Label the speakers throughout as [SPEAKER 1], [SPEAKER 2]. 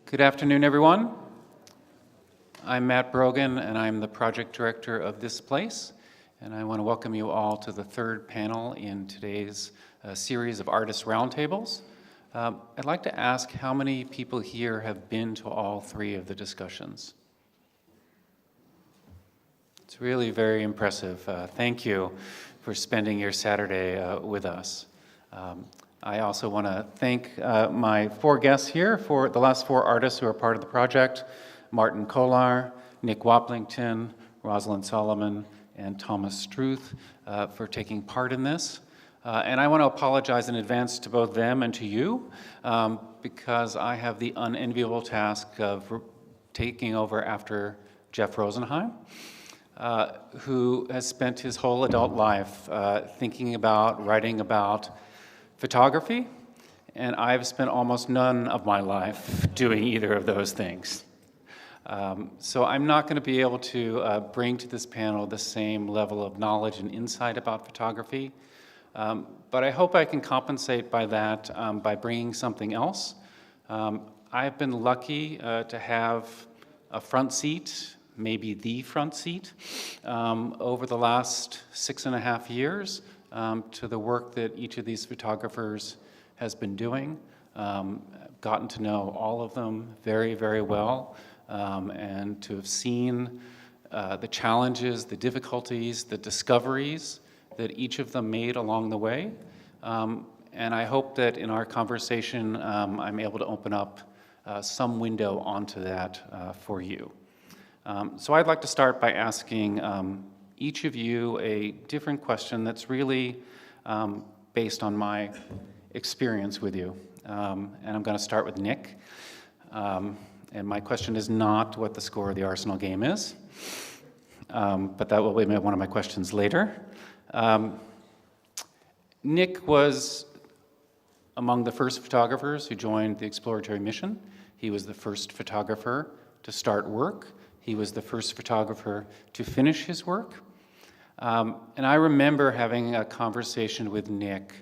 [SPEAKER 1] Good afternoon, everyone. I'm Matt Brogan, and I'm the project director of This Place, and I want to welcome you all to the third panel in today's series of artist roundtables. I'd like to ask how many people here have been to all three of the discussions? It's really very impressive. Thank you for spending your Saturday with us. I also want to thank my four guests here, for the last four artists who are part of the project: Martin Kolar, Nick Waplington, Rosalind Solomon, and Thomas Struth for taking part in this. And I want to apologize in advance to both them and to you because I have the unenviable task of taking over after Jeff Rosenheim, who has spent his whole adult life thinking about, writing about photography, and I've spent almost none of my life doing either of those things. So I'm not going to be able to bring to this panel the same level of knowledge and insight about photography, but I hope I can compensate by that by bringing something else. I've been lucky to have a front seat, maybe the front seat, over the last 6.5 years to the work that each of these photographers has been doing. Gotten to know all of them very, very well, and to have seen the challenges, the difficulties, the discoveries that each of them made along the way. And I hope that in our conversation, I'm able to open up some window onto that for you. So I'd like to start by asking each of you a different question that's really based on my experience with you. And I'm going to start with Nick. And my question is not what the score of the Arsenal game is, but that will be one of my questions later. Nick was among the first photographers who joined the exploratory mission. He was the first photographer to start work. He was the first photographer to finish his work. And I remember having a conversation with Nick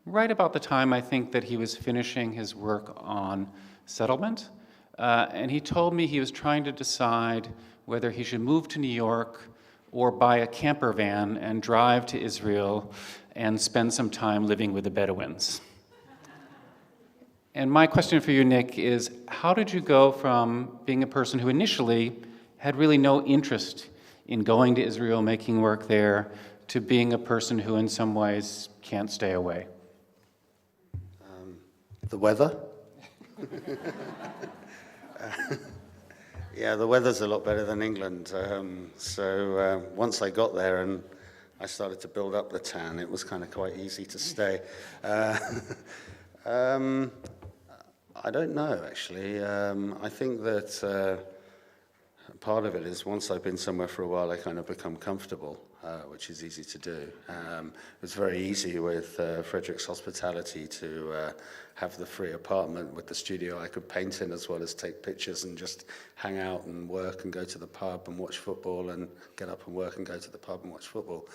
[SPEAKER 1] right about the time I think that he was finishing his work on settlement. And he told me he was trying to decide whether he should move to New York or buy a camper van and drive to Israel and spend some time living with the Bedouins. And my question for you, Nick, is how did you go from being a person who initially had really no interest in going to Israel, making work there, to being a person who in some ways can't stay away?
[SPEAKER 2] The weather. Yeah, the weather's a lot better than England. So once I got there and I started to build up the tan, it was kind of quite easy to stay. I don't know, actually. I think that part of it is once I've been somewhere for a while, I kind of become comfortable, which is easy to do. It was very easy with Frederick's hospitality to have the free apartment with the studio I could paint in as well as take pictures and just hang out and work and go to the pub and watch football and get up and work and go to the pub and watch football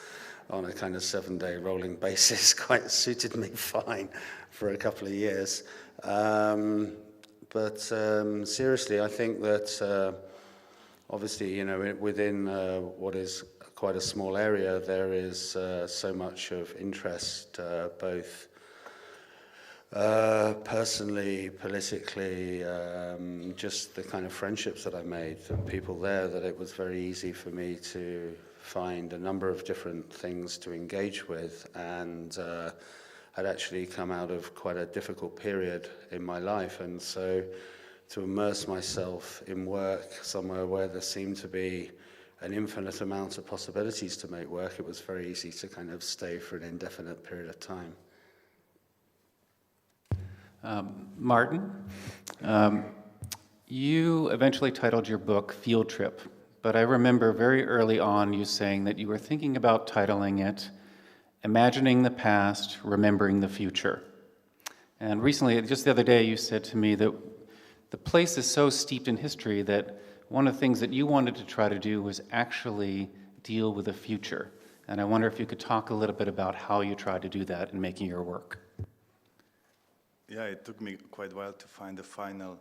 [SPEAKER 2] on a kind of 7-day rolling basis. Quite suited me fine for a couple of years. But seriously, I think that obviously, you know, within what is quite a small area, there is so much of interest, both personally, politically, just the kind of friendships that I made, the people there, that it was very easy for me to find a number of different things to engage with, and I'd actually come out of quite a difficult period in my life, and so to immerse myself in work somewhere where there seemed to be an infinite amount of possibilities to make work, it was very easy to kind of stay for an indefinite period of time.
[SPEAKER 1] Martin, you eventually titled your book Field Trip, but I remember very early on you saying that you were thinking about titling it Imagining the Past, Remembering the Future. And recently, just the other day, you said to me that the place is so steeped in history that one of the things that you wanted to try to do was actually deal with the future. And I wonder if you could talk a little bit about how you tried to do that in making your work.
[SPEAKER 3] Yeah, it took me quite a while to find the final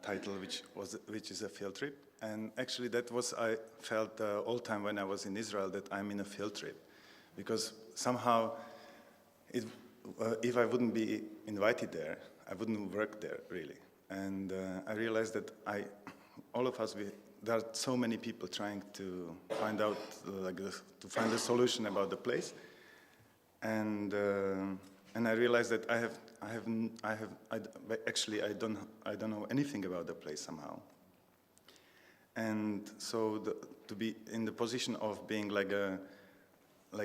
[SPEAKER 3] title, which is a field trip. And actually, that was I felt all time when I was in Israel that I'm in a field trip, because somehow, if I wouldn't be invited there, I wouldn't work there really. And I realized that all of us, there are so many people trying to find out, to find a solution about the place, and I realized that actually I don't know anything about the place somehow. And so to be in the position of being like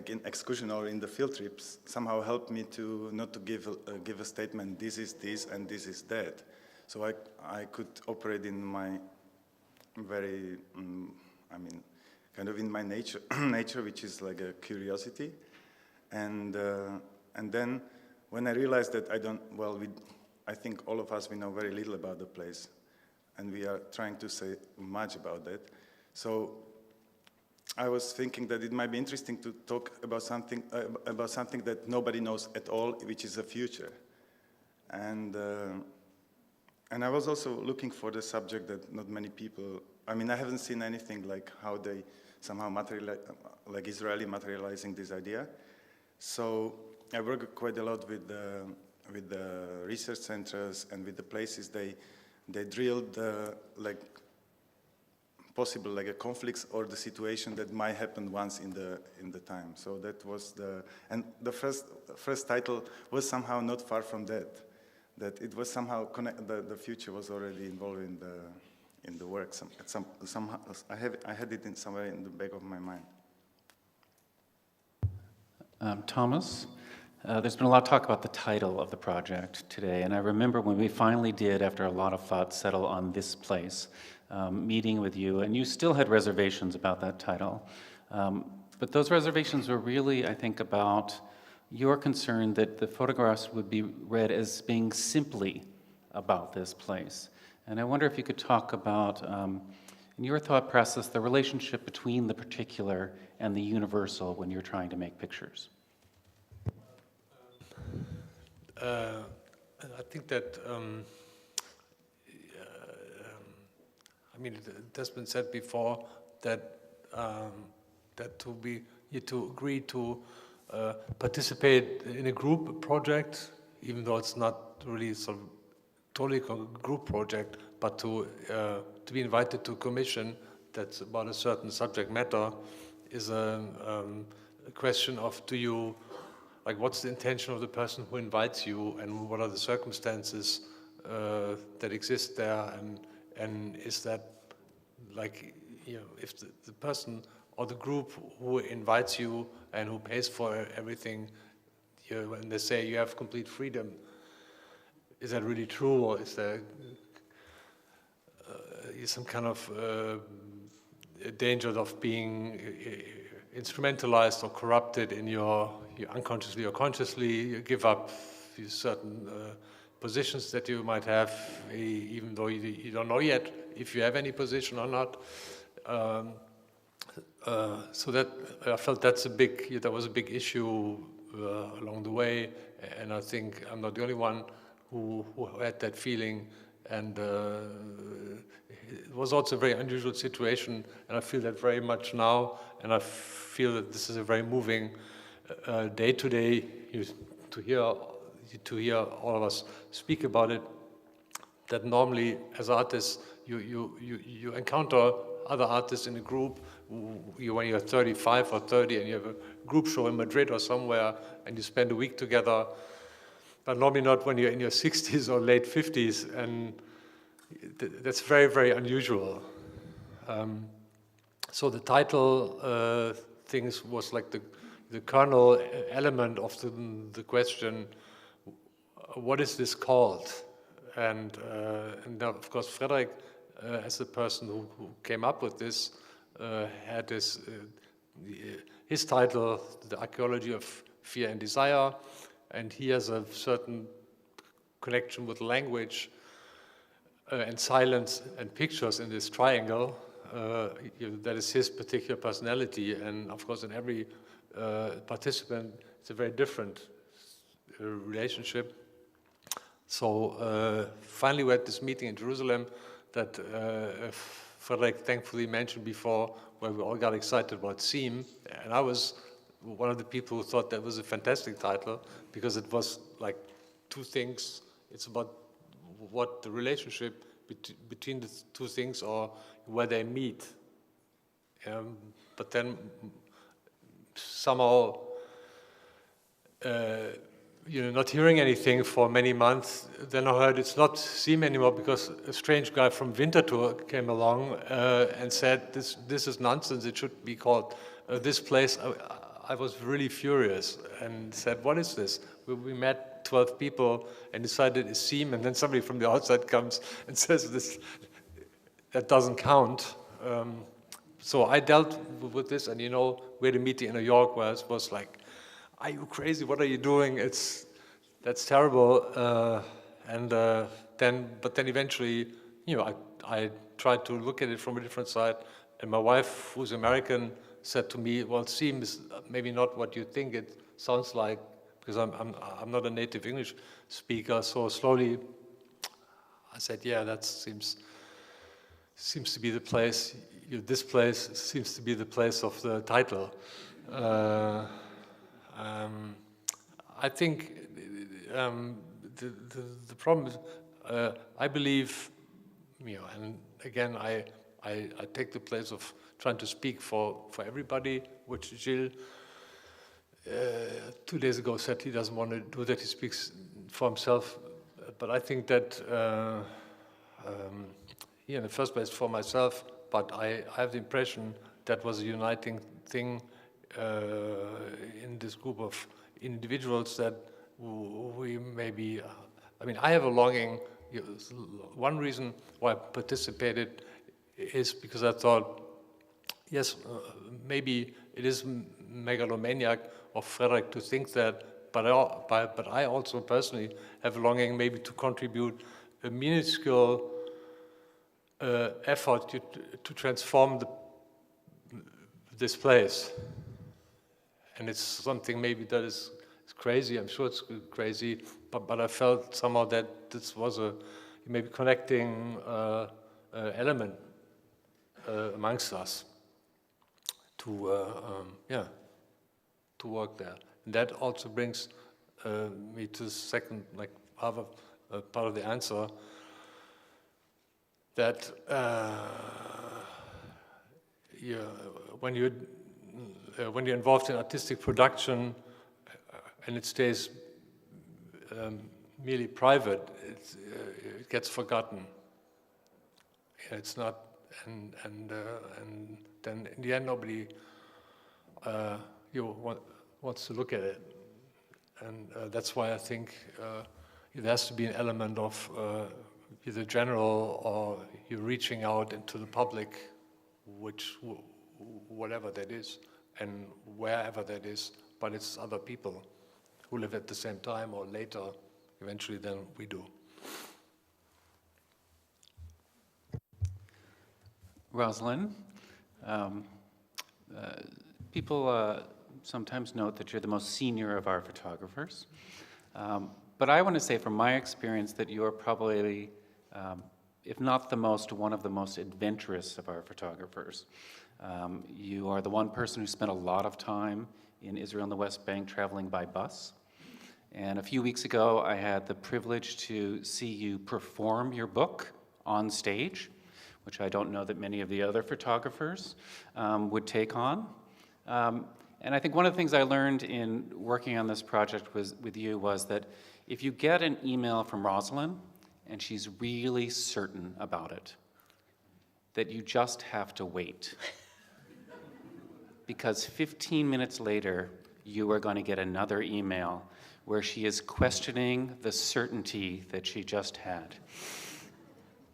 [SPEAKER 3] in excursion or in the field trips somehow helped me to not to give a statement, this is this and this is that. So I could operate in my very, kind of in my nature, which is like a curiosity. And then when I realized that I think all of us, we know very little about the place, and we are trying to say much about that. So I was thinking that it might be interesting to talk about something that nobody knows at all, which is the future. And I was also looking for the subject that not many people, I haven't seen anything like how they somehow like Israeli materializing this idea. So I work quite a lot with the research centers and with the places. They drilled possible like a conflicts or the situation that might happen once in the time. So that was the first title was somehow not far from that it was somehow the future was already involved in the work. Somehow I had it somewhere in the back of my mind.
[SPEAKER 1] Thomas, there's been a lot of talk about the title of the project today, and I remember when we finally did, after a lot of thought, settle on this place, meeting with you, and you still had reservations about that title. But those reservations were really, I think, about your concern that the photographs would be read as being simply about this place. And I wonder if you could talk about, in your thought process, the relationship between the particular and the universal when you're trying to make pictures.
[SPEAKER 4] I think that, it has been said before that to agree to participate in a group project, even though it's not really sort of totally a group project, but to be invited to a commission that's about a certain subject matter is a question of what's the intention of the person who invites you, and what are the circumstances that exist there, and is that if the person or the group who invites you and who pays for everything, when they say you have complete freedom, is that really true, or is there some kind of danger of being instrumentalized or corrupted in you unconsciously or consciously you give up certain positions that you might have, even though you don't know yet if you have any position or not. So that I felt that was a big issue along the way, and I think I'm not the only one who had that feeling. And it was also a very unusual situation, and I feel that very much now. And I feel that this is a very moving day today to hear all of us speak about it. That normally, as artists, you encounter other artists in a group. When you're 35 or 30 and you have a group show in Madrid or somewhere, and you spend a week together. But normally not when you're in your 60s or late 50s, and that's very, very unusual. So the title things was like the kernel element of the question, what is this called? And of course, Frederick, as the person who came up with this, had his title, The Archaeology of Fear and Desire, and he has a certain connection with language and silence and pictures in this triangle. That is his particular personality, and of course in every participant it's a very different relationship. So finally we had this meeting in Jerusalem that Frederick thankfully mentioned before, where we all got excited about Seam, and I was one of the people who thought that was a fantastic title because it was like two things. It's about what the relationship between the two things are, where they meet. But then somehow, not hearing anything for many months, then I heard it's not Seam anymore because a strange guy from Winterthur came along and said, this is nonsense, it should be called This Place. I was really furious and said, what is this? We met 12 people and decided it's Seam, and then somebody from the outside comes and says this, that doesn't count. So I dealt with this, and we had a meeting in New York where it was like, are you crazy? What are you doing? That's terrible. But then eventually, I tried to look at it from a different side, and my wife, who's American, said to me, well, Seam is maybe not what you think it sounds like, because I'm not a native English speaker. So slowly I said, yeah, that seems to be the place. This place seems to be the place of the title. I think the problem is, I believe, and again, I take the place of trying to speak for everybody, which Gilles 2 days ago said he doesn't want to do that, he speaks for himself. But I think that, in the first place for myself, but I have the impression that was a uniting thing in this group of individuals that we maybe, I have a longing. One reason why I participated is because I thought, yes, maybe it is megalomaniac of Frederick to think that, but I also personally have a longing maybe to contribute a minuscule effort to transform this place. And it's something maybe that is crazy, I'm sure it's crazy, but I felt somehow that this was a maybe connecting element amongst us to work there. And that also brings me to the second, part of the answer, that when you're involved in artistic production and it stays merely private, it gets forgotten. It's not, and then in the end nobody wants to look at it, and that's why I think there has to be an element of either general or you're reaching out into the public, whatever that is, and wherever that is, but it's other people who live at the same time or later, eventually, than we do.
[SPEAKER 1] Rosalind, people sometimes note that you're the most senior of our photographers, but I want to say from my experience that you are probably, if not the most, one of the most adventurous of our photographers. You are the one person who spent a lot of time in Israel and the West Bank traveling by bus. And a few weeks ago, I had the privilege to see you perform your book on stage, which I don't know that many of the other photographers would take on. And I think one of the things I learned in working on this project with you was that if you get an email from Rosalind and she's really certain about it, that you just have to wait. Because 15 minutes later, you are going to get another email where she is questioning the certainty that she just had.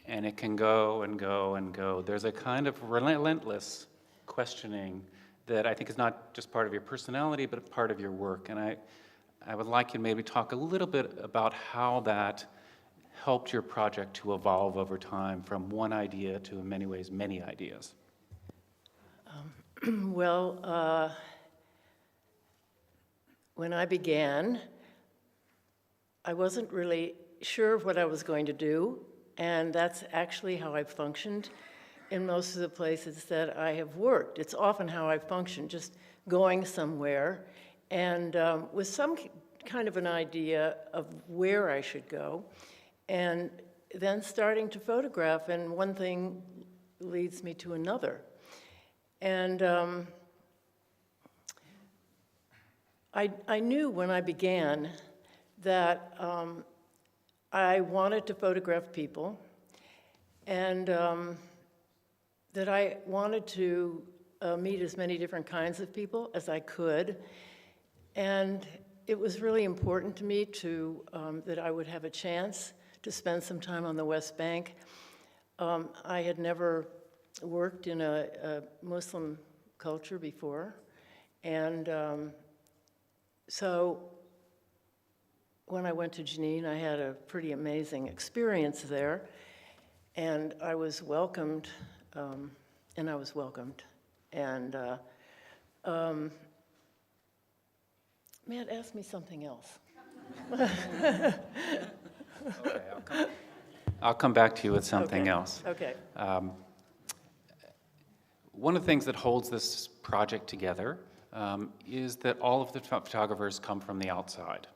[SPEAKER 1] And it can go and go and go. There's a kind of relentless questioning that I think is not just part of your personality, but part of your work. And I would like you to maybe talk a little bit about how that helped your project to evolve over time from one idea to, in many ways, many ideas.
[SPEAKER 5] Well, when I began, I wasn't really sure of what I was going to do, and that's actually how I've functioned in most of the places that I have worked. It's often how I function, just going somewhere and with some kind of an idea of where I should go, and then starting to photograph, and one thing leads me to another. And I knew when I began that I wanted to photograph people, and that I wanted to meet as many different kinds of people as I could. And it was really important to me to, that I would have a chance to spend some time on the West Bank. I had never worked in a Muslim culture before, and so when I went to Jenin, I had a pretty amazing experience there, and I was welcomed, and Matt asked me something else.
[SPEAKER 1] Okay, I'll come back to you with something
[SPEAKER 5] Okay.
[SPEAKER 1] else.
[SPEAKER 5] Okay.
[SPEAKER 1] One of the things that holds this project together is that all of the photographers come from the outside.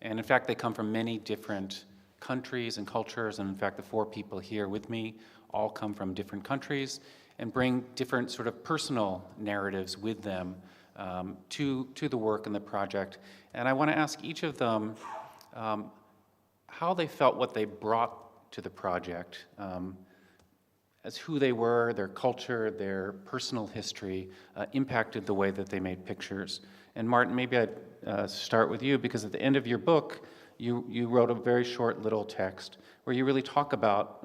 [SPEAKER 1] And in fact, they come from many different countries and cultures. And in fact, the 4 people here with me all come from different countries and bring different sort of personal narratives with them to the work and the project. And I want to ask each of them how they felt what they brought to the project, as who they were, their culture, their personal history, impacted the way that they made pictures. And Martin, maybe I'd start with you, because at the end of your book, you wrote a very short little text where you really talk about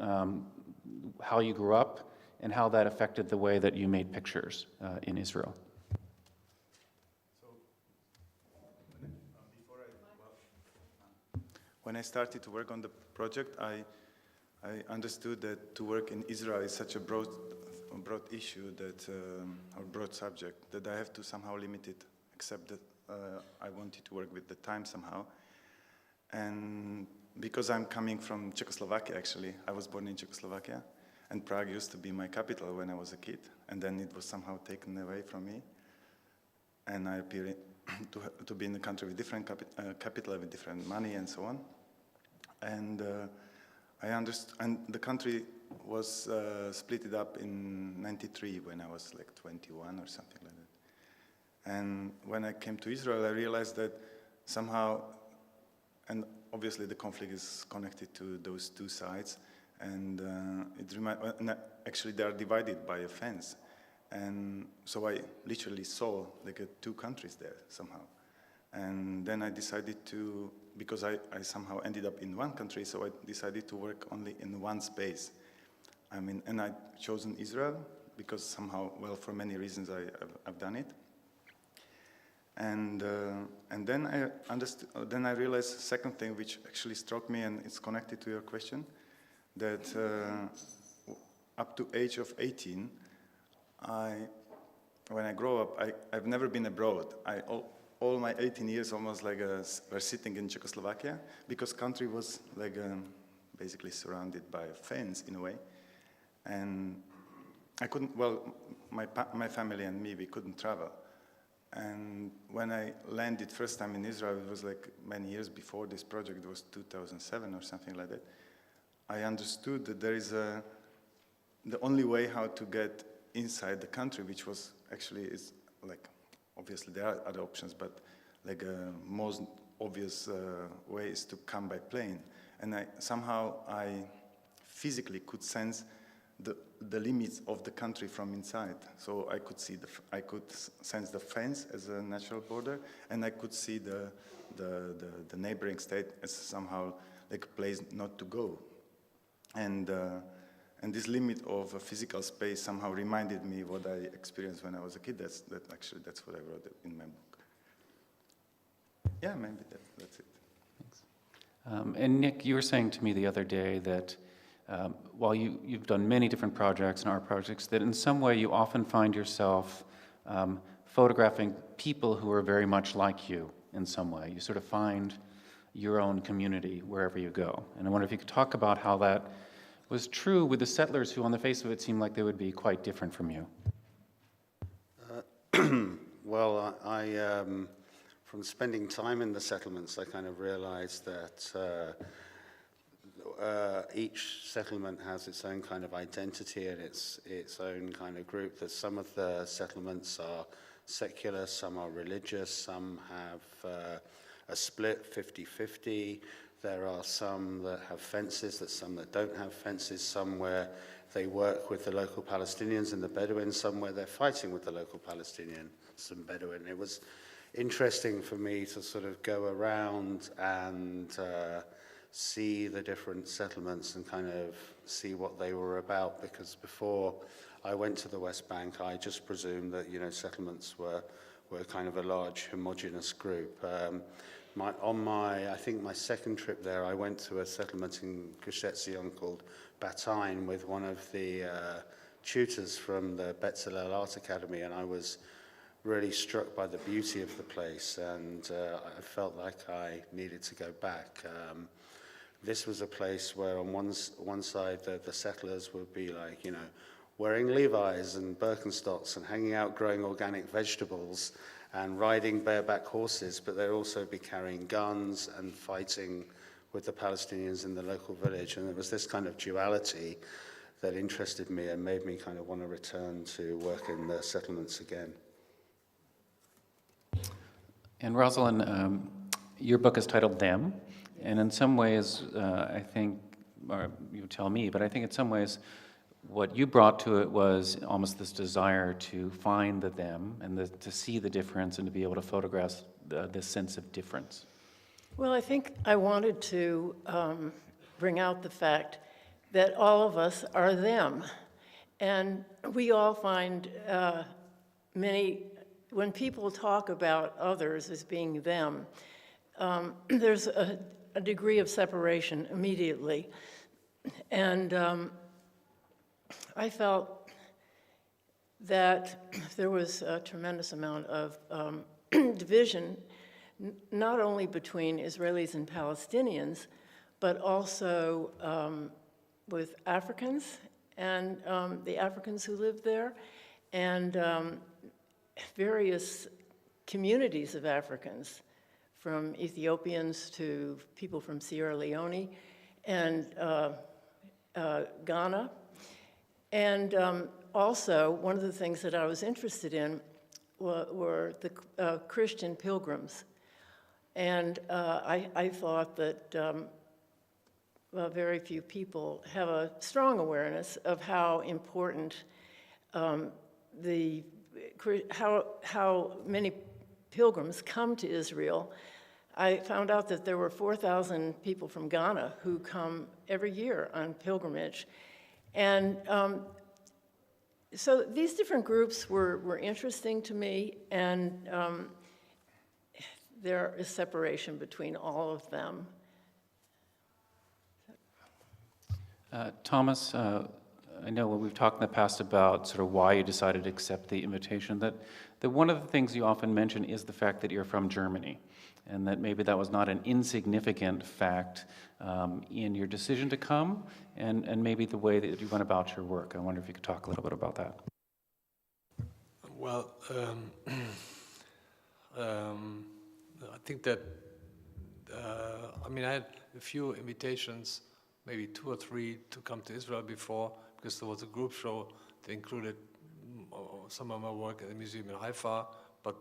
[SPEAKER 1] how you grew up and how that affected the way that you made pictures in Israel.
[SPEAKER 3] When I started to work on the project, I understood that to work in Israel is such a broad issue that, or broad subject, that I have to somehow limit it, except that I wanted to work with the time somehow. And because I'm coming from Czechoslovakia, actually, I was born in Czechoslovakia, and Prague used to be my capital when I was a kid, and then it was somehow taken away from me. And I appeared to be in a country with different capital, with different money and so on. And I understood, and the country was split up in '93 when I was like 21 or something like that. And when I came to Israel, I realized that somehow, and obviously the conflict is connected to those 2 sides, and actually they are divided by a fence. And so I literally saw like 2 countries there somehow. And then I decided to, because I somehow ended up in one country, so I decided to work only in one space. I mean, and I chosen Israel because somehow, well, for many reasons I've done it. And then I understood. Then I realized the second thing, which actually struck me, and it's connected to your question, that up to age of 18, when I grow up, I've never been abroad. All my 18 years almost like were sitting in Czechoslovakia, because country was like basically surrounded by a fence in a way, and I couldn't. Well, my family and me, we couldn't travel. And when I landed first time in Israel, it was like many years before this project. It was 2007 or something like that. I understood that there is the only way how to get inside the country, which was actually is like, obviously there are other options, but like most obvious way is to come by plane. And I physically could sense the limits of the country from inside. So I could see I could sense the fence as a natural border, and I could see the neighboring state as somehow like a place not to go. And this limit of a physical space somehow reminded me what I experienced when I was a kid. That's what I wrote in my book. Yeah, maybe that's it.
[SPEAKER 1] Thanks. And Nick, you were saying to me the other day that while you've done many different projects and art projects, that in some way you often find yourself photographing people who are very much like you in some way. You sort of find your own community wherever you go. And I wonder if you could talk about how that was true with the settlers who on the face of it seemed like they would be quite different from you.
[SPEAKER 2] Well, from spending time in the settlements, I kind of realized that each settlement has its own kind of identity and its own kind of group. That some of the settlements are secular, some are religious, some have a split 50-50. There are some that have fences, there's some that don't have fences, some where they work with the local Palestinians and the Bedouins, some where they're fighting with the local Palestinians and Bedouin. It was interesting for me to sort of go around and see the different settlements and kind of see what they were about, because before I went to the West Bank, I just presumed that, you know, settlements were kind of a large homogenous group. I think my second trip there, I went to a settlement in Gush Etzion called Batain with one of the tutors from the Betzalel Art Academy, and I was really struck by the beauty of the place, and I felt like I needed to go back. This was a place where on one side the settlers would be like, you know, wearing Levi's and Birkenstocks and hanging out growing organic vegetables and riding bareback horses, but they'd also be carrying guns and fighting with the Palestinians in the local village. And there was this kind of duality that interested me and made me kind of want to return to work in the settlements again.
[SPEAKER 1] And Rosalind, your book is titled Them, and in some ways, I think, or you tell me, but I think in some ways, what you brought to it was almost this desire to find the them and to see the difference and to be able to photograph this sense of difference.
[SPEAKER 5] Well, I think I wanted to bring out the fact that all of us are them. And we all find when people talk about others as being them, there's a degree of separation immediately. And I felt that there was a tremendous amount of division, not only between Israelis and Palestinians, but also with Africans and the Africans who lived there, and various communities of Africans, from Ethiopians to people from Sierra Leone and Ghana. And also, one of the things that I was interested in were the Christian pilgrims. And I thought that very few people have a strong awareness of how important how many pilgrims come to Israel. I found out that there were 4,000 people from Ghana who come every year on pilgrimage. And so these different groups were interesting to me, and there is separation between all of them.
[SPEAKER 1] Thomas, I know when we've talked in the past about sort of why you decided to accept the invitation, that one of the things you often mention is the fact that you're from Germany, and that maybe that was not an insignificant fact in your decision to come, and maybe the way that you went about your work. I wonder if you could talk a little bit about that.
[SPEAKER 4] Well, I think that, I had a few invitations, maybe 2 or 3, to come to Israel before, because there was a group show that included some of my work at the museum in Haifa, but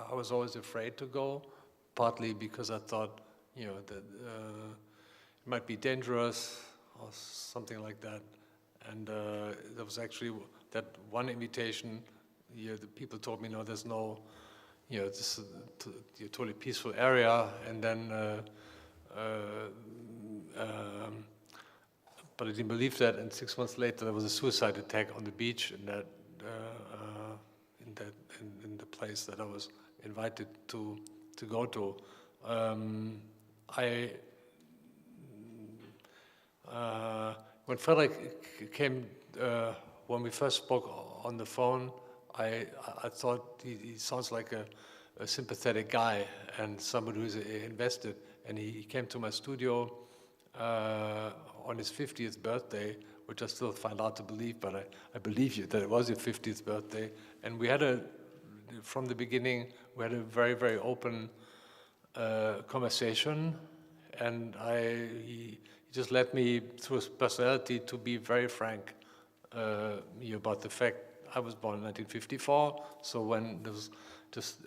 [SPEAKER 4] I was always afraid to go, partly because I thought, that it might be dangerous or something like that. And there was actually that one invitation, the people told me, no, there's no, this is a totally peaceful area, and then, but I didn't believe that, and 6 months later there was a suicide attack on the beach in the place that I was invited to go to. When Frederick came, when we first spoke on the phone, I thought he sounds like a a sympathetic guy and somebody who's invested. And he came to my studio on his 50th birthday, which I still find hard to believe, but I believe you that it was your 50th birthday. And we had from the beginning, we had a very, very open conversation, and he just led me through his personality to be very frank about the fact I was born in 1954, so when there was just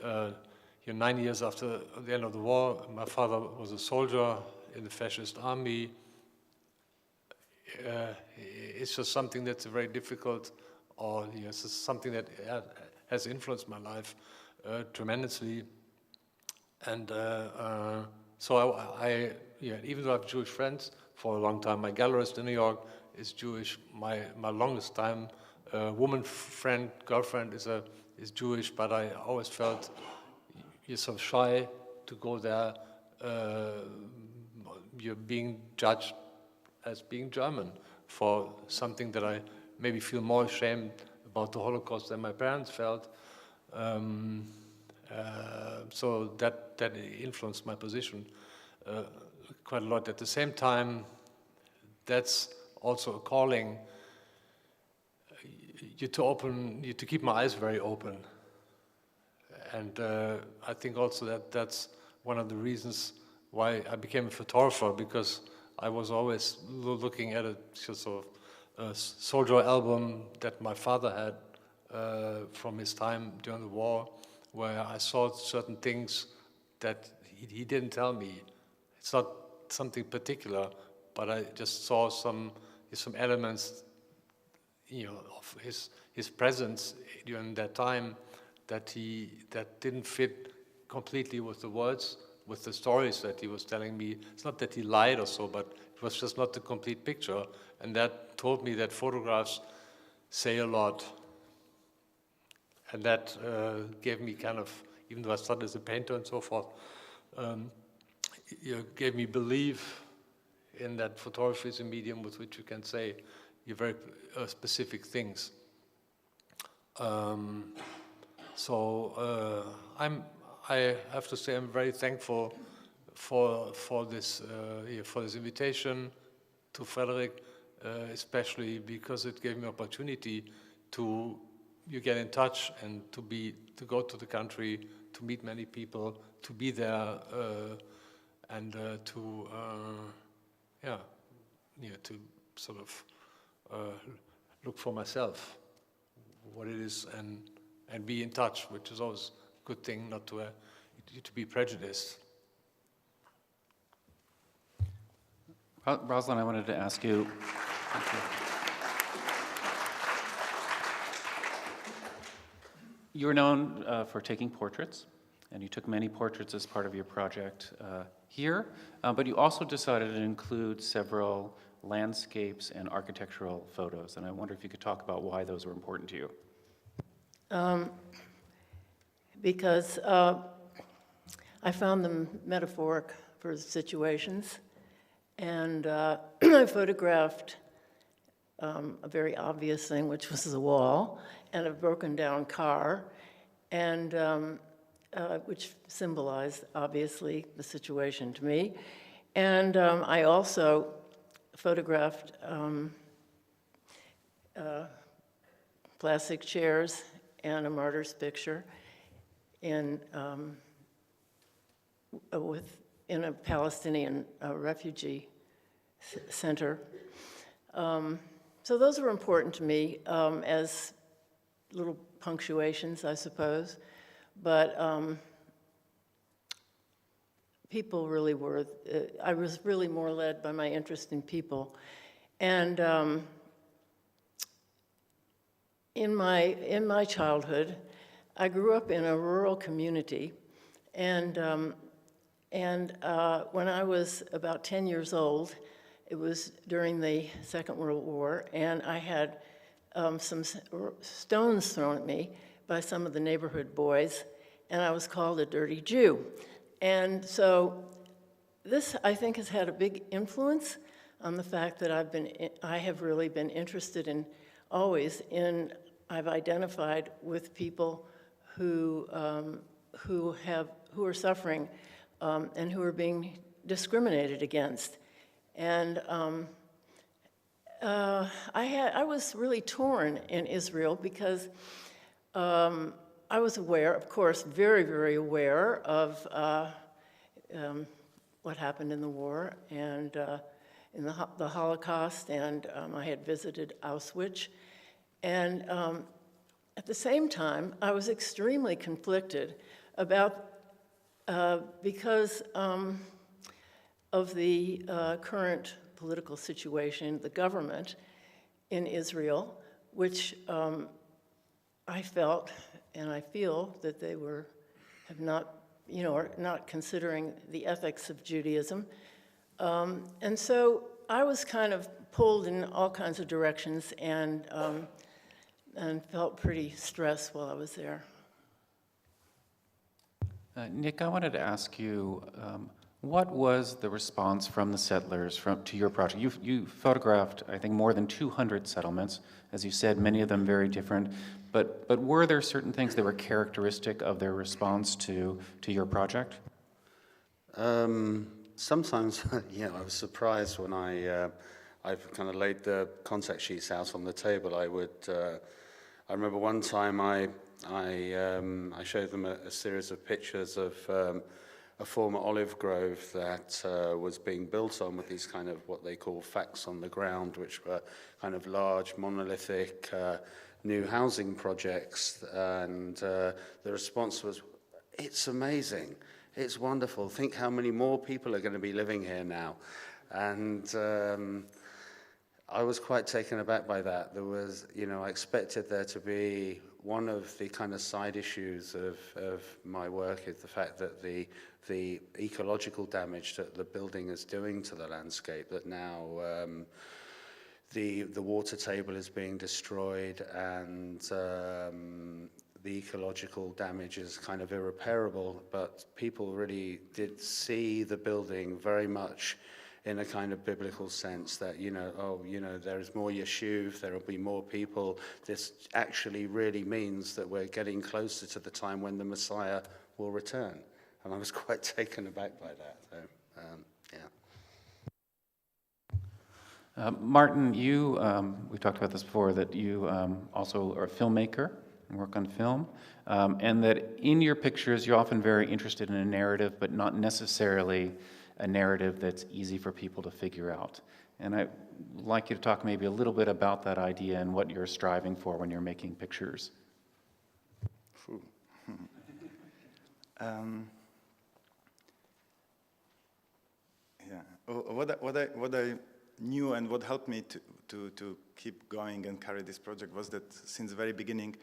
[SPEAKER 4] 9 years after the end of the war, my father was a soldier in the fascist army. It's just something that's very difficult, or it's just something that has influenced my life tremendously. And so even though I have Jewish friends for a long time, my gallerist in New York is Jewish. My longest time woman friend, girlfriend is Jewish, but I always felt you're so shy to go there. You're being judged as being German for something that I maybe feel more ashamed about the Holocaust than my parents felt. So that influenced my position quite a lot. At the same time, that's also a calling you to keep my eyes very open. And I think also that's one of the reasons why I became a photographer, because I was always looking at a sort of soldier album that my father had from his time during the war, where I saw certain things that he didn't tell me. It's not something particular, but I just saw some elements, of his presence during that time that didn't fit completely with the words, with the stories that he was telling me. It's not that he lied or so, but it was just not the complete picture. And that told me that photographs say a lot. And that gave me kind of, even though I started as a painter and so forth, gave me belief in that photography is a medium with which you can say your very specific things. I have to say I'm very thankful for this invitation to Frederick, especially because it gave me opportunity to get in touch and to go to the country, to meet many people, to be there, and to sort of look for myself what it is and be in touch, which is always a good thing, not to be prejudiced.
[SPEAKER 1] Rosalind, I wanted to ask you. Thank you. You were known for taking portraits, and you took many portraits as part of your project here, but you also decided to include several landscapes and architectural photos, and I wonder if you could talk about why those were important to you.
[SPEAKER 5] Because I found them metaphoric for situations, and I photographed a very obvious thing, which was the wall, and a broken down car, and which symbolized, obviously, the situation to me. And I also photographed plastic chairs and a martyr's picture in a Palestinian refugee center. So those were important to me as little punctuations, I suppose. But people really were, I was really more led by my interest in people. And in my childhood, I grew up in a rural community, and when I was about 10 years old, it was during the Second World War, and I had some stones thrown at me by some of the neighborhood boys, and I was called a dirty Jew. And so this, I think, has had a big influence on the fact that I have really been interested in, I've identified with people who who are suffering and who are being discriminated against. And I was really torn in Israel because I was aware, of course, very, very aware of what happened in the war and in the Holocaust, and I had visited Auschwitz. And at the same time, I was extremely conflicted about, because of the current political situation, the government in Israel, which I felt and I feel that they have not, are not considering the ethics of Judaism. And so I was kind of pulled in all kinds of directions and felt pretty stressed while I was there.
[SPEAKER 1] Nick, I wanted to ask you, what was the response from the settlers to your project? You photographed, I think, more than 200 settlements. As you said, many of them very different. But were there certain things that were characteristic of their response to your project?
[SPEAKER 2] Sometimes, I was surprised when I've kind of laid the contact sheets out on the table. I remember one time I showed them a series of pictures of a former olive grove that was being built on with these kind of what they call facts on the ground, which were kind of large, monolithic, new housing projects. And the response was, "It's amazing. It's wonderful. Think how many more people are going to be living here now." And I was quite taken aback by that. There was, I expected there to be one of the kind of side issues of my work is the fact that the ecological damage that the building is doing to the landscape, that now the water table is being destroyed and the ecological damage is kind of irreparable, but people really did see the building very much in a kind of biblical sense that, there is more Yeshuv, there will be more people. This actually really means that we're getting closer to the time when the Messiah will return. And I was quite taken aback by that. So,
[SPEAKER 1] Martin, we talked about this before, that you also are a filmmaker and work on film, and that in your pictures you're often very interested in a narrative, but not necessarily a narrative that's easy for people to figure out. And I'd like you to talk maybe a little bit about that idea and what you're striving for when you're making pictures.
[SPEAKER 3] What I knew and what helped me to keep going and carry this project was that since the very beginning,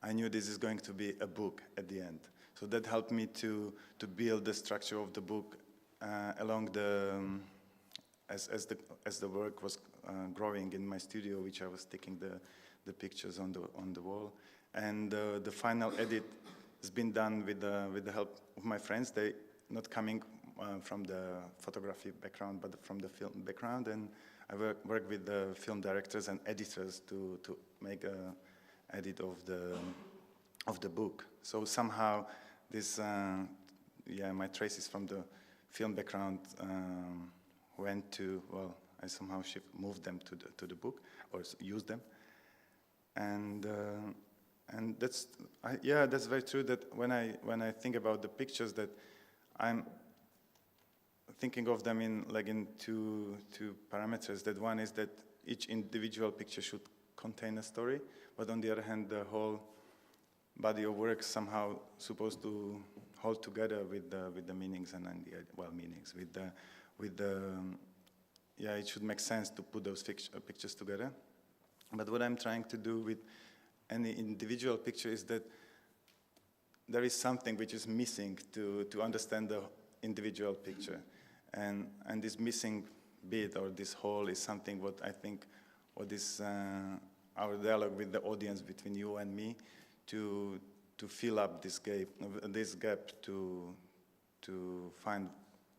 [SPEAKER 3] I knew this is going to be a book at the end. So that helped me to build the structure of the book along as the work was growing in my studio, which I was sticking the pictures on the wall, and the final edit has been done with the help of my friends. They not coming from the photography background, but from the film background, and I work with the film directors and editors to make a edit of the book. So somehow this my traces from the film background went to, I somehow moved them to the book or used them, and that's very true. That when I think about the pictures, that I'm thinking of them in two parameters. That one is that each individual picture should contain a story, but on the other hand, the whole body of work somehow supposed to hold together with the meanings and meanings it should make sense to put those pictures together. But what I'm trying to do with any individual picture is that there is something which is missing to understand the individual picture, and this missing bit or this hole is something what I think what is our dialogue with the audience between you and me to fill up this gap to find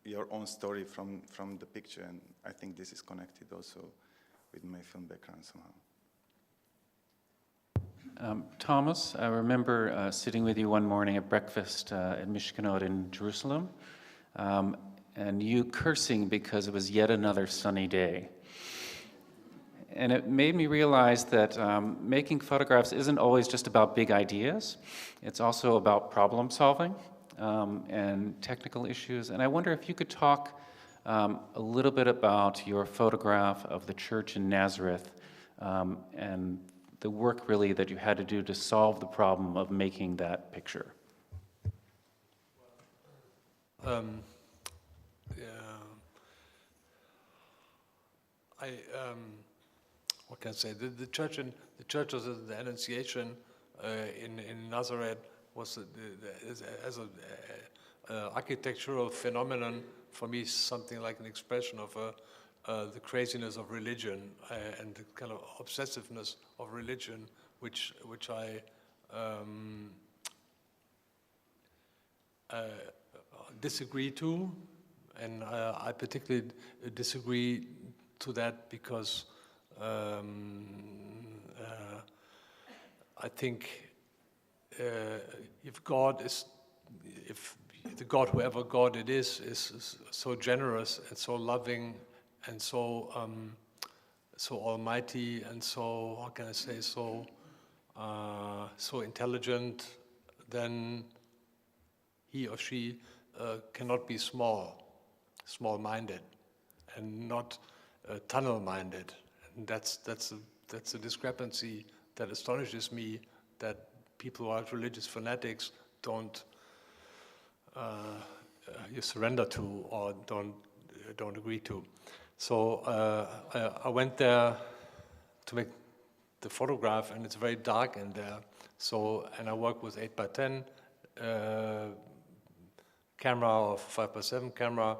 [SPEAKER 3] your own story from the picture, and I think this is connected also with my film background somehow.
[SPEAKER 1] Thomas, I remember sitting with you one morning at breakfast at Mishkanot in Jerusalem, and you cursing because it was yet another sunny day. And it made me realize that making photographs isn't always just about big ideas. It's also about problem solving and technical issues. And I wonder if you could talk a little bit about your photograph of the church in Nazareth and the work really that you had to do to solve the problem of making that picture.
[SPEAKER 4] What can I say? The church of the Annunciation in Nazareth was as an architectural phenomenon for me something like an expression of the craziness of religion and the kind of obsessiveness of religion, which I disagree to, and I particularly disagree to that because I think if the God, whoever God it is so generous and so loving and so almighty and so, how can I say, so intelligent, then he or she cannot be small-minded, and not tunnel-minded. And that's a discrepancy that astonishes me, that people who are religious fanatics don't you surrender to or don't agree to. So I went there to make the photograph, and it's very dark in there. So, and I work with 8x10 camera or 5x7 camera,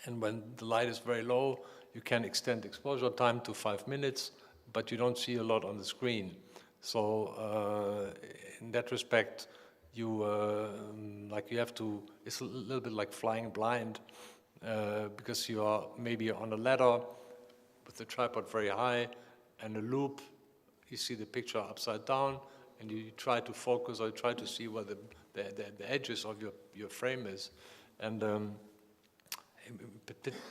[SPEAKER 4] and when the light is very low, you can extend exposure time to 5 minutes, but you don't see a lot on the screen. So in that respect, you have to. It's a little bit like flying blind, because you are maybe on a ladder with the tripod very high and a loop. You see the picture upside down, and you try to focus or try to see where the edges of your frame is. And in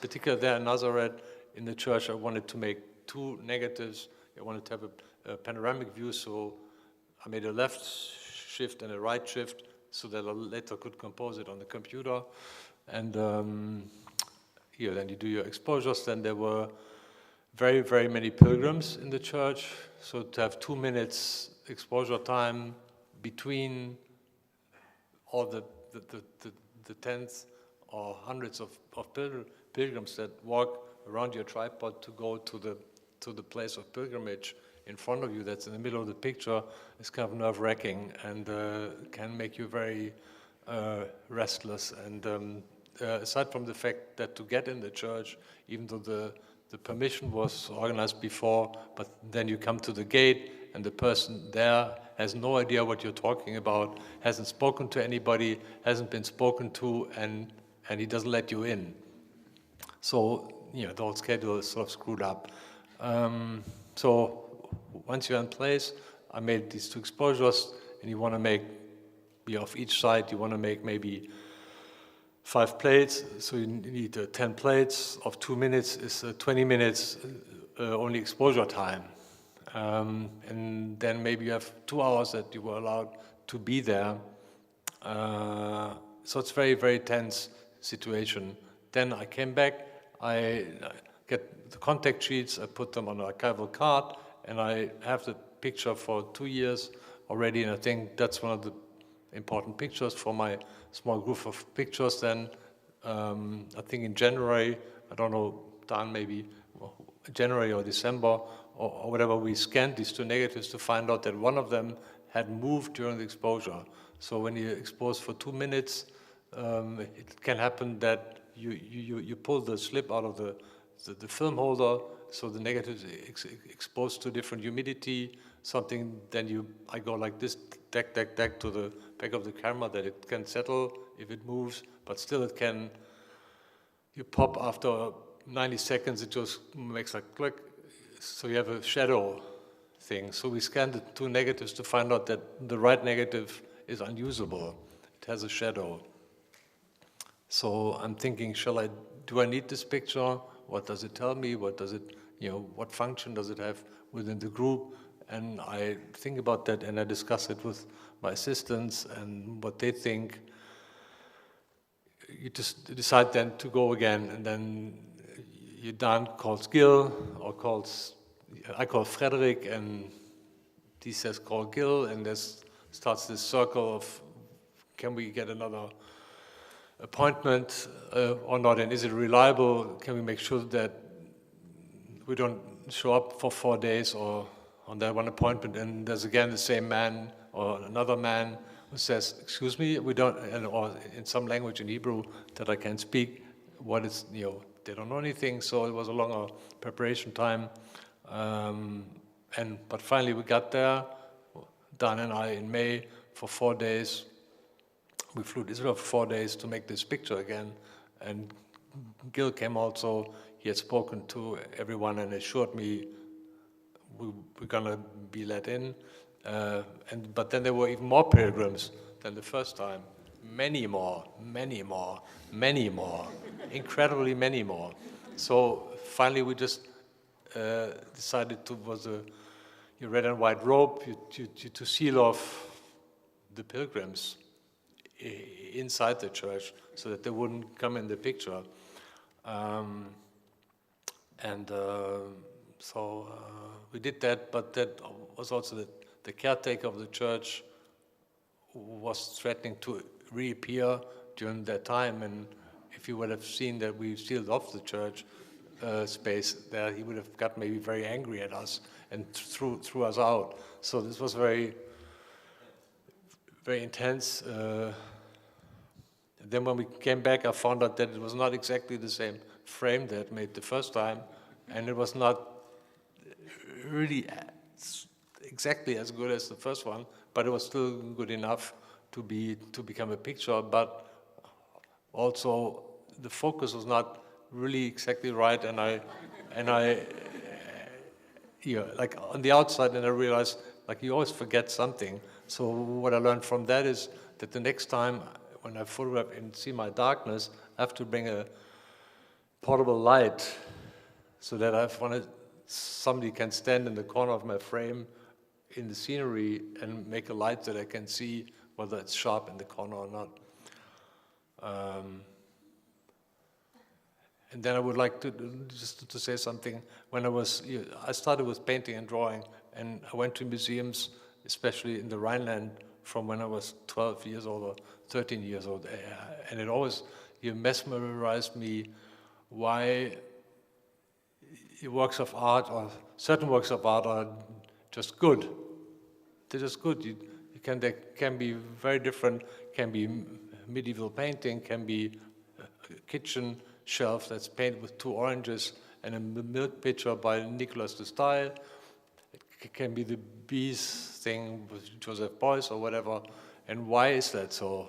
[SPEAKER 4] particular there in Nazareth, in the church, I wanted to make 2 negatives. I wanted to have a panoramic view, so I made a left shift and a right shift so that I later could compose it on the computer. And here, then you do your exposures. Then there were very, very many pilgrims in the church, so to have 2 minutes exposure time between all the tens or hundreds of pilgrims that walk around your tripod to go to the place of pilgrimage in front of you, that's in the middle of the picture, is kind of nerve-wracking and can make you very restless. And aside from the fact that to get in the church, even though the permission was organized before, but then you come to the gate and the person there has no idea what you're talking about, hasn't spoken to anybody, hasn't been spoken to, and he doesn't let you in. So, the whole schedule is sort of screwed up. So once you're in place, I made these 2 exposures, and you want to make, off each side, you want to make maybe 5 plates, so you need 10 plates of 2 minutes is 20 minutes only exposure time. And then maybe you have 2 hours that you were allowed to be there. So it's very, very tense situation. Then I came back, I get the contact sheets, I put them on an archival card, and I have the picture for 2 years already, and I think that's one of the important pictures for my small group of pictures. Then I think in January, I don't know, Dan, maybe January or December or whatever, we scanned these 2 negatives to find out that one of them had moved during the exposure. So when you expose for 2 minutes, it can happen that you pull the slip out of the film holder, so the negative is exposed to different humidity, something, then I go like this, deck to the back of the camera, that it can settle if it moves, but still you pop after 90 seconds, it just makes a click, so you have a shadow thing. So we scanned the two negatives to find out that the right negative is unusable. It has a shadow. So I'm thinking, do I need this picture? What does it tell me? What does it, what function does it have within the group? And I think about that and I discuss it with my assistants and what they think. You just decide then to go again, and then Dan calls Gil, I call Frederick, and he says call Gil, and starts this circle of, can we get another appointment or not, and is it reliable? Can we make sure that we don't show up for 4 days or on that one appointment, and there's again the same man or another man who says, excuse me, we don't, or in some language in Hebrew that I can't speak, what is, they don't know anything, so it was a longer preparation time. But finally we got there, Dan and I, in May for 4 days. We flew to Israel for 4 days to make this picture again, and Gil came also. He had spoken to everyone and assured me we're gonna be let in. But then there were even more pilgrims than the first time. Many more, incredibly many more. So finally we just decided was a red and white rope to seal off the pilgrims inside the church so that they wouldn't come in the picture. So we did that, but that was also the caretaker of the church was threatening to reappear during that time, and if you would have seen that we sealed off the church space there, he would have got maybe very angry at us and threw us out. So this was very, very intense. Then when we came back, I found out that it was not exactly the same frame that I made the first time, and it was not really exactly as good as the first one, but it was still good enough to become a picture. But also the focus was not really exactly right, and I like on the outside, and I realized like you always forget something. So what I learned from that is that the next time when I photograph and see my darkness, I have to bring a portable light so that somebody can stand in the corner of my frame in the scenery and make a light that I can see whether it's sharp in the corner or not. And then I would like to say something. When I started with painting and drawing, and I went to museums, especially in the Rhineland, from when I was 12 years old or 13 years old, and it always mesmerized me why works of art or certain works of art are just good. They're just good. They can be very different. Can be medieval painting. Can be a kitchen shelf that's painted with 2 oranges and a milk pitcher by Nicolas de Stael. It can be the bees thing with Joseph Beuys or whatever. And why is that so?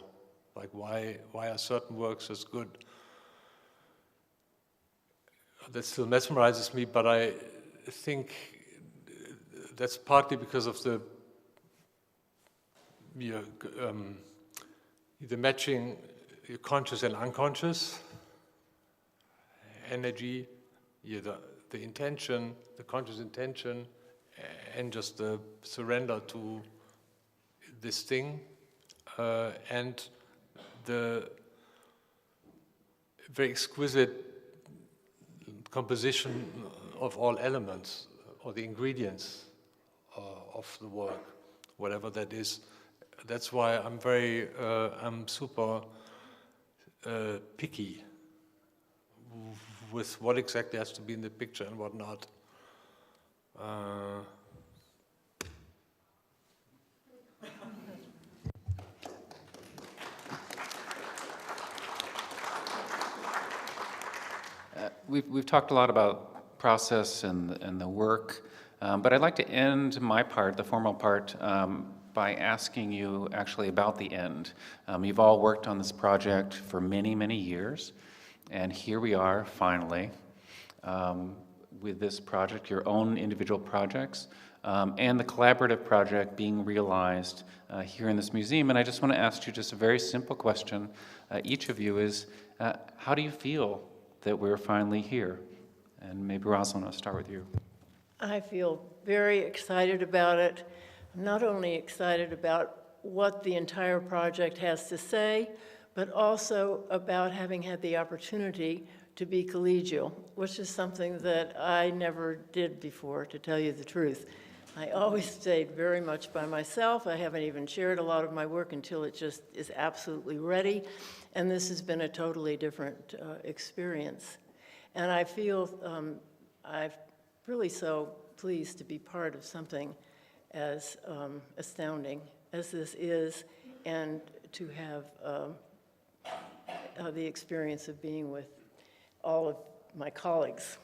[SPEAKER 4] Like why are certain works as good? That still mesmerizes me, but I think that's partly because of the matching conscious and unconscious energy, the intention, the conscious intention, and just the surrender to this thing, and the very exquisite composition of all elements or the ingredients of the work, whatever that is. That's why I'm super picky with what exactly has to be in the picture and what not.
[SPEAKER 1] We've talked a lot about process and the work, but I'd like to end my part, the formal part, by asking you actually about the end. You've all worked on this project for many, many years, and here we are finally with this project, your own individual projects. and the collaborative project being realized here in this museum. And I just want to ask you just a very simple question, each of you, is how do you feel that we're finally here? And maybe Rosalind, I'll start with you.
[SPEAKER 5] I feel very excited about it. I'm not only excited about what the entire project has to say, but also about having had the opportunity to be collegial, which is something that I never did before, to tell you the truth. I always stayed very much by myself. I haven't even shared a lot of my work until it just is absolutely ready. And this has been a totally different experience. And I feel I'm really so pleased to be part of something as astounding as this is, and to have the experience of being with all of my colleagues.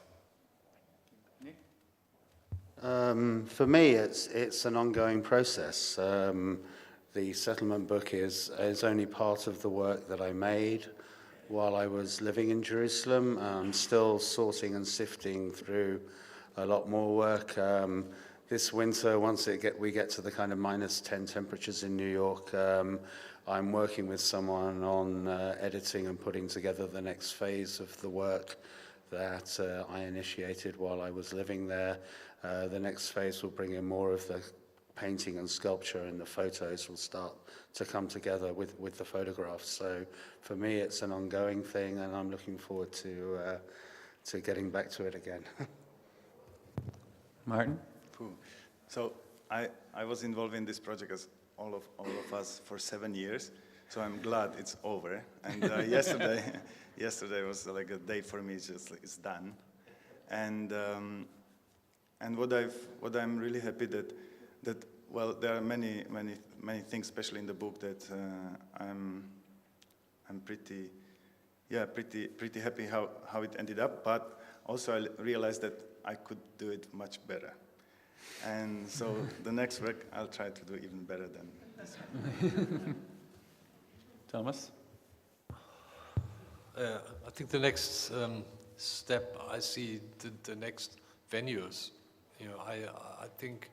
[SPEAKER 2] For me, it's an ongoing process. The settlement book is only part of the work that I made while I was living in Jerusalem. I'm still sorting and sifting through a lot more work. This winter, once we get to the kind of -10 temperatures in New York, I'm working with someone on editing and putting together the next phase of the work that I initiated while I was living there. The next phase will bring in more of the painting and sculpture, and the photos will start to come together with the photographs. So for me, it's an ongoing thing, and I'm looking forward to getting back to it again.
[SPEAKER 1] Martin?
[SPEAKER 3] So I was involved in this project, as all of us, for 7 years. So I'm glad it's over. And yesterday was like a day for me. It's done. And what I'm really happy that well, there are many things, especially in the book, that I'm pretty happy how it ended up. But also I realized that I could do it much better. And so the next work I'll try to do even better than this one.
[SPEAKER 1] Thomas?
[SPEAKER 4] I think the next step, I see the next venues. You know, I think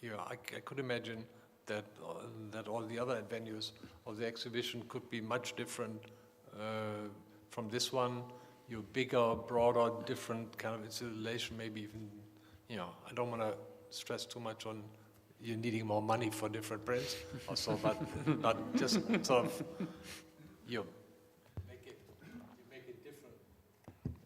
[SPEAKER 4] you know, I could imagine that all the other venues of the exhibition could be much different from this one. You bigger, broader, different kind of installation, maybe even, you know, I don't want to stress too much on you needing more money for different prints also, but just sort of, you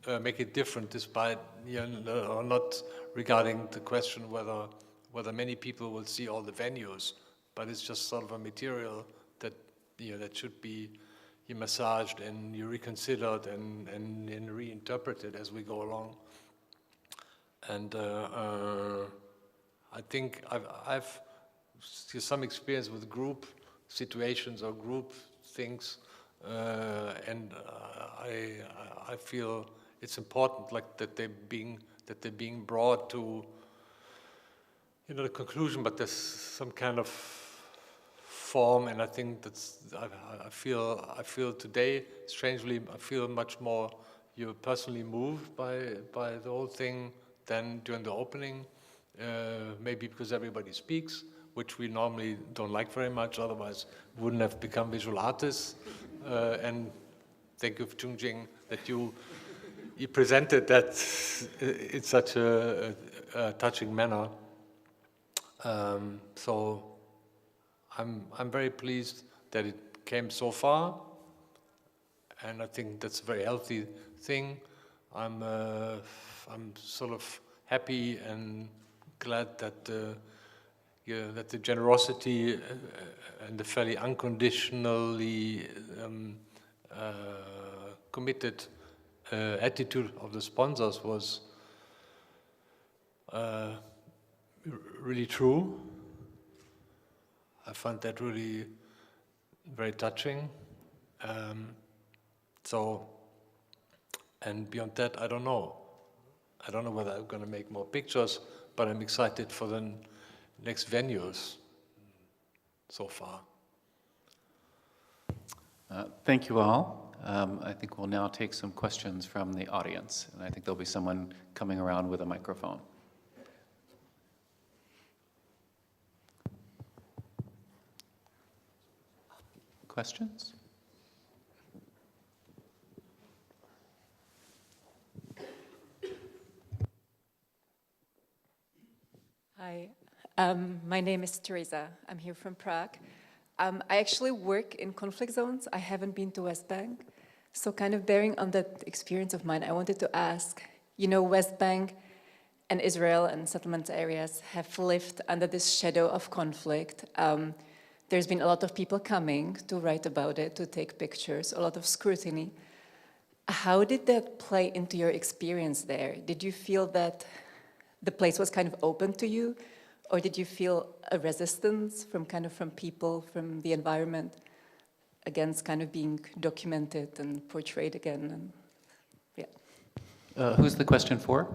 [SPEAKER 4] know, make it different despite, you know, not regarding the question whether many people will see all the venues, but it's just sort of a material that, you know, that should be you massaged and you reconsidered and reinterpreted as we go along. And I think I've some experience with group situations or group things, and I feel it's important, like that they're being brought to, you know, the conclusion, but there's some kind of form, and I think that's I feel today, strangely, I feel much more personally moved by the whole thing than during the opening. Maybe because everybody speaks, which we normally don't like very much, otherwise we wouldn't have become visual artists. And thank you, Jungjing, that you presented that in such a touching manner. So I'm very pleased that it came so far, and I think that's a very healthy thing. I'm sort of happy and glad that that the generosity and the fairly unconditionally committed attitude of the sponsors was really true. I found that really very touching. So, and beyond that, I don't know. I don't know whether I'm going to make more pictures, but I'm excited for the next venues so far.
[SPEAKER 1] Thank you all. I think we'll now take some questions from the audience, and I think there'll be someone coming around with a microphone. Questions?
[SPEAKER 6] Hi, my name is Teresa. I'm here from Prague. I actually work in conflict zones. I haven't been to West Bank. So kind of bearing on that experience of mine, I wanted to ask, you know, West Bank and Israel and settlement areas have lived under this shadow of conflict. There's been a lot of people coming to write about it, to take pictures, a lot of scrutiny. How did that play into your experience there? Did you feel that the place was kind of open to you, or did you feel a resistance from people, from the environment, against kind of being documented and portrayed again? And, yeah.
[SPEAKER 1] Who's the question for?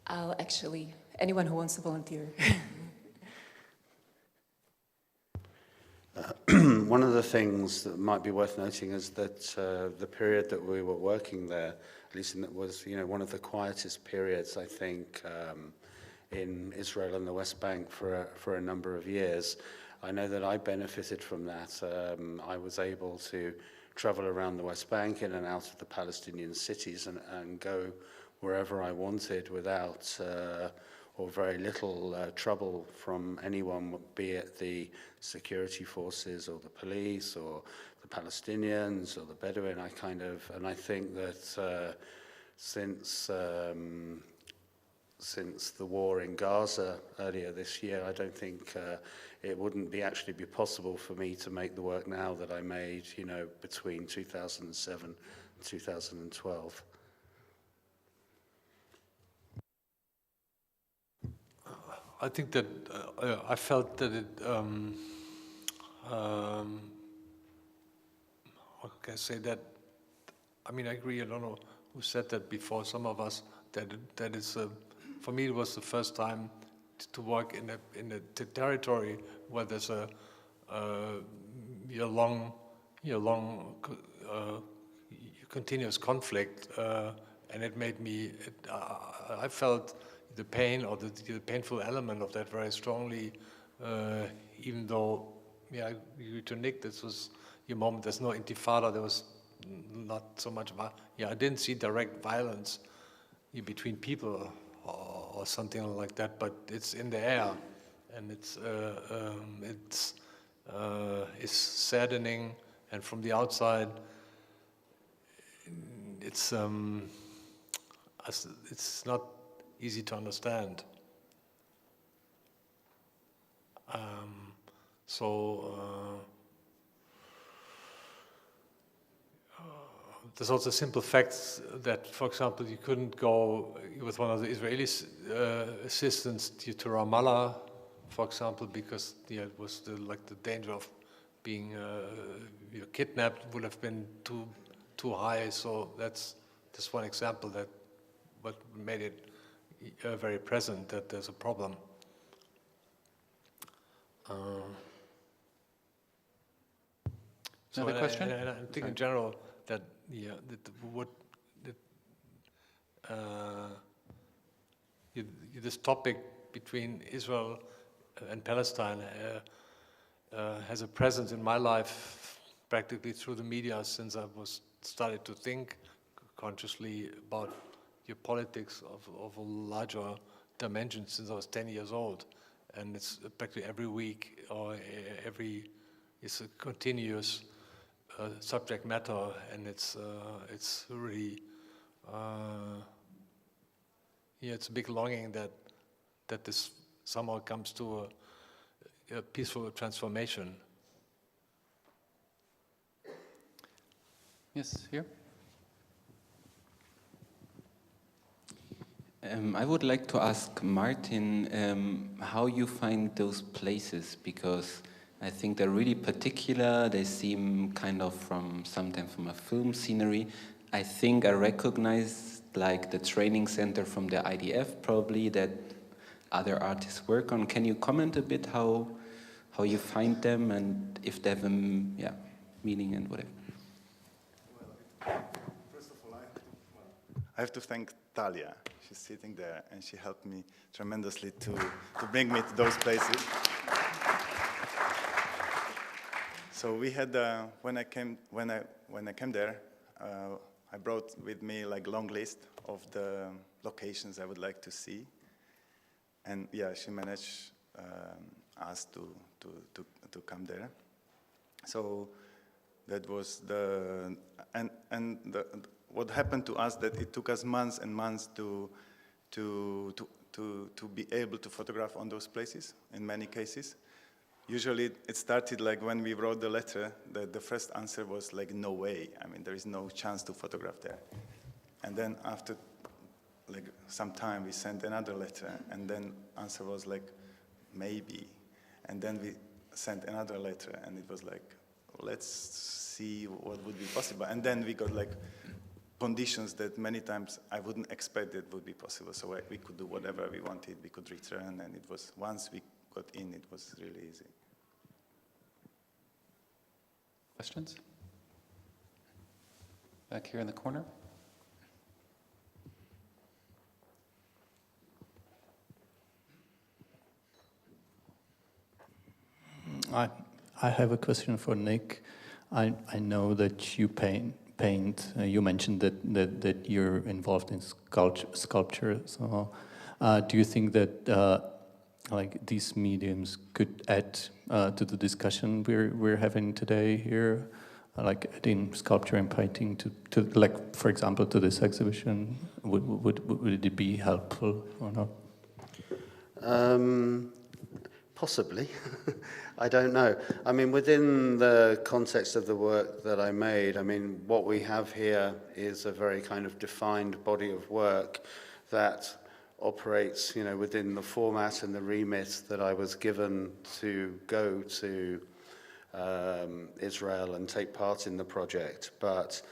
[SPEAKER 6] I'll actually, anyone who wants to volunteer.
[SPEAKER 2] One of the things that might be worth noting is that the period that we were working there, at least it was, one of the quietest periods, I think, in Israel and the West Bank for a number of years. I know that I benefited from that. I was able to travel around the West Bank in and out of the Palestinian cities and go wherever I wanted without or very little trouble from anyone, be it the security forces or the police or the Palestinians or the Bedouin. I think that since the war in Gaza earlier this year, I don't think it wouldn't actually be possible for me to make the work now that I made, between 2007 and 2012.
[SPEAKER 4] I think that I felt that it, how can I say that? I mean, I agree, I don't know who said that before, some of us, that is, for me, it was the first time to work in a territory where there's a year-long continuous conflict, and it made me, I felt the pain or the painful element of that very strongly, even though, you to Nick, this was your moment, there's no intifada, there was not so much, I didn't see direct violence between people or something like that, but it's in the air, and it's saddening, and from the outside, it's not easy to understand. There's also simple facts that, for example, you couldn't go with one of the Israeli assistants to Ramallah, for example, because it was the danger of being kidnapped would have been too high. So that's just one example that what made it very present, that there's a problem.
[SPEAKER 1] Another question?
[SPEAKER 4] I think in general that this topic between Israel and Palestine has a presence in my life practically through the media since I started to think consciously about politics of a larger dimension since I was 10 years old, and it's practically every week or it's a continuous subject matter, and it's really it's a big longing that this somehow comes to a peaceful transformation.
[SPEAKER 1] Yes, here.
[SPEAKER 7] I would like to ask Martin how you find those places, because I think they're really particular. They seem kind of sometimes from a film scenery. I think I recognize the training center from the IDF probably that other artists work on. Can you comment a bit how you find them and if they have a meaning and whatever?
[SPEAKER 3] I have to thank Talia. She's sitting there, and she helped me tremendously to bring me to those places. So we had when I came there, I brought with me like long list of the locations I would like to see, and yeah, she managed us to come there. So that was what happened to us, that it took us months and months to be able to photograph on those places in many cases. Usually it started like when we wrote the letter, the first answer was like, no way. I mean, there is no chance to photograph there. And then after like some time we sent another letter, and then answer was like, maybe. And then we sent another letter, and it was like, let's see what would be possible. And then we got like conditions that many times I wouldn't expect that would be possible. So we could do whatever we wanted. We could return, and it was, once we got in, it was really easy.
[SPEAKER 1] Questions? Back here in the corner.
[SPEAKER 8] I have a question for Nick. I know that you paint. You mentioned that you're involved in sculpture. So, do you think that like these mediums could add to the discussion we're having today here, like adding sculpture and painting to like, for example, to this exhibition? Would it be helpful or not?
[SPEAKER 2] Possibly. I don't know. I mean, within the context of the work that I made, I mean, what we have here is a very kind of defined body of work that operates, you know, within the format and the remit that I was given to go to Israel and take part in the project. But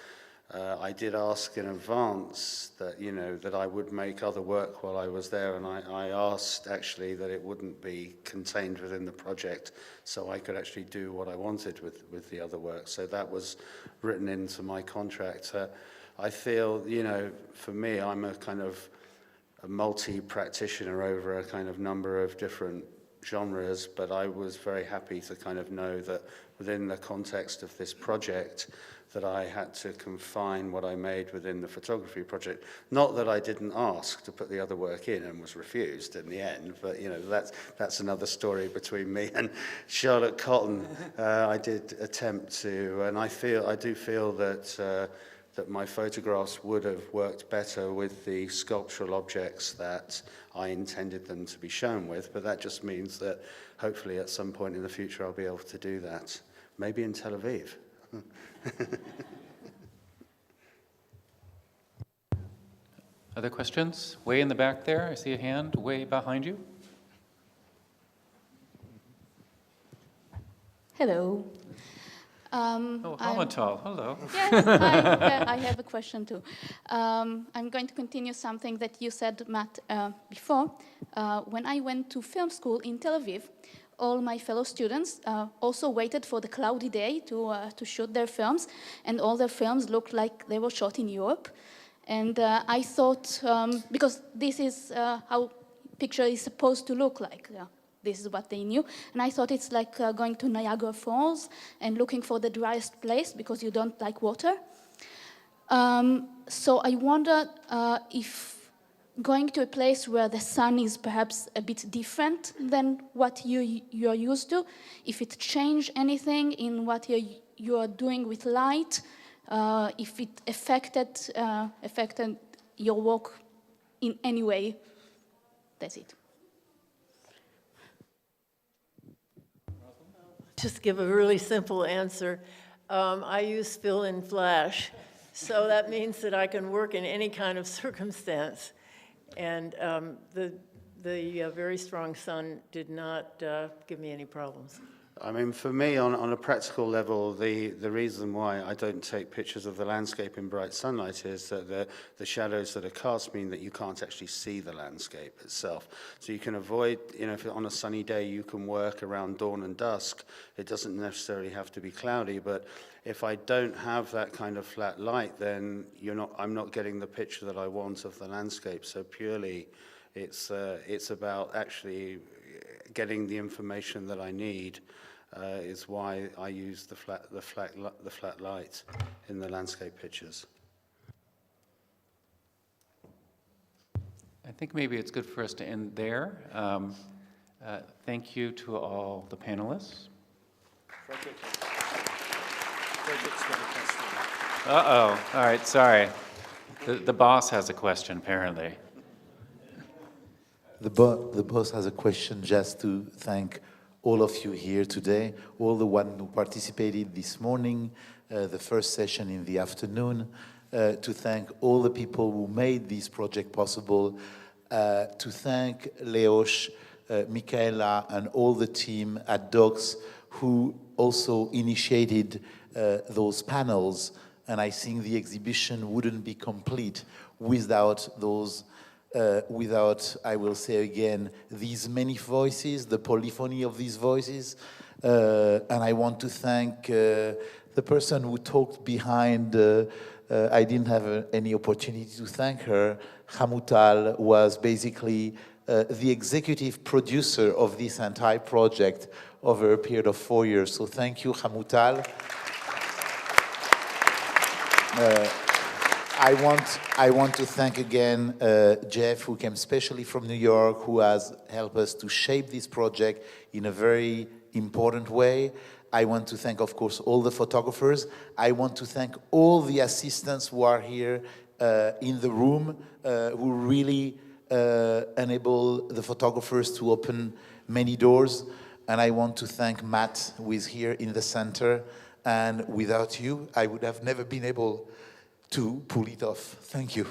[SPEAKER 2] I did ask in advance that, you know, that I would make other work while I was there, and I asked actually that it wouldn't be contained within the project, so I could actually do what I wanted with the other work. So that was written into my contract. I feel, you know, for me, I'm a kind of a multi-practitioner over a kind of number of different genres, but I was very happy to kind of know that within the context of this project that I had to confine what I made within the photography project. Not that I didn't ask to put the other work in and was refused in the end, but you know, that's another story between me and Charlotte Cotton. I did attempt to, and I do feel that that my photographs would have worked better with the sculptural objects that I intended them to be shown with, but that just means that hopefully at some point in the future I'll be able to do that. Maybe in Tel Aviv.
[SPEAKER 1] Other questions? Way in the back there, I see a hand way behind you.
[SPEAKER 9] Hello.
[SPEAKER 1] Oh, Hamatal, hello.
[SPEAKER 9] Yes, I have a question too. I'm going to continue something that you said, Matt, before. When I went to film school in Tel Aviv, all my fellow students also waited for the cloudy day to shoot their films, and all their films looked like they were shot in Europe. And I thought, because this is how picture is supposed to look like. This is what they knew. And I thought it's like going to Niagara Falls and looking for the driest place because you don't like water. So I wonder if going to a place where the sun is perhaps a bit different than what you're used to, if it changed anything in what you are doing with light, if it affected your work in any way. That's it.
[SPEAKER 5] Just give a really simple answer. I use fill-in flash, so that means that I can work in any kind of circumstance. And the very strong sun did not give me any problems.
[SPEAKER 2] I mean, for me, on a practical level, the reason why I don't take pictures of the landscape in bright sunlight is that the shadows that are cast mean that you can't actually see the landscape itself. So you can avoid, you know, if on a sunny day you can work around dawn and dusk, it doesn't necessarily have to be cloudy, but if I don't have that kind of flat light, then I'm not getting the picture that I want of the landscape. So purely, it's about actually getting the information that I need. Is why I use the flat light in the landscape pictures.
[SPEAKER 1] I think maybe it's good for us to end there. Thank you to all the panelists. Uh-oh. All right, sorry. The boss has a question, apparently.
[SPEAKER 10] The boss has a question, just to thank all of you here today, all the ones who participated this morning, the first session in the afternoon, to thank all the people who made this project possible, to thank Leos, Michaela, and all the team at DOCS who also initiated those panels. And I think the exhibition wouldn't be complete without those without, I will say again, these many voices, the polyphony of these voices. And I want to thank the person who talked behind, I didn't have any opportunity to thank her. Hamutal was basically the executive producer of this entire project over a period of 4 years. So thank you, Hamutal. I want to thank again Jeff, who came specially from New York, who has helped us to shape this project in a very important way. I want to thank, of course, all the photographers. I want to thank all the assistants who are here in the room, who really enable the photographers to open many doors. And I want to thank Matt, who is here in the center. And without you, I would have never been able to pull it off. Thank you.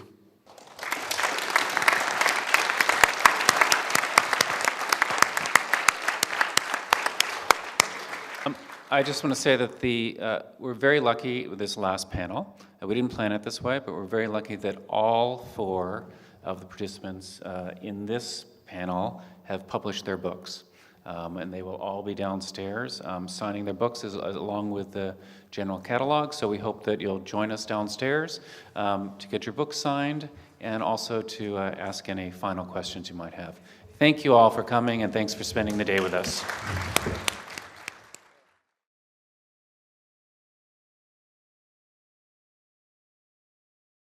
[SPEAKER 1] I just want to say that we're very lucky with this last panel. We didn't plan it this way, but we're very lucky that all 4 of the participants in this panel have published their books. And they will all be downstairs signing their books along with the general catalog. So we hope that you'll join us downstairs to get your books signed and also to ask any final questions you might have. Thank you all for coming, and thanks for spending the day with us.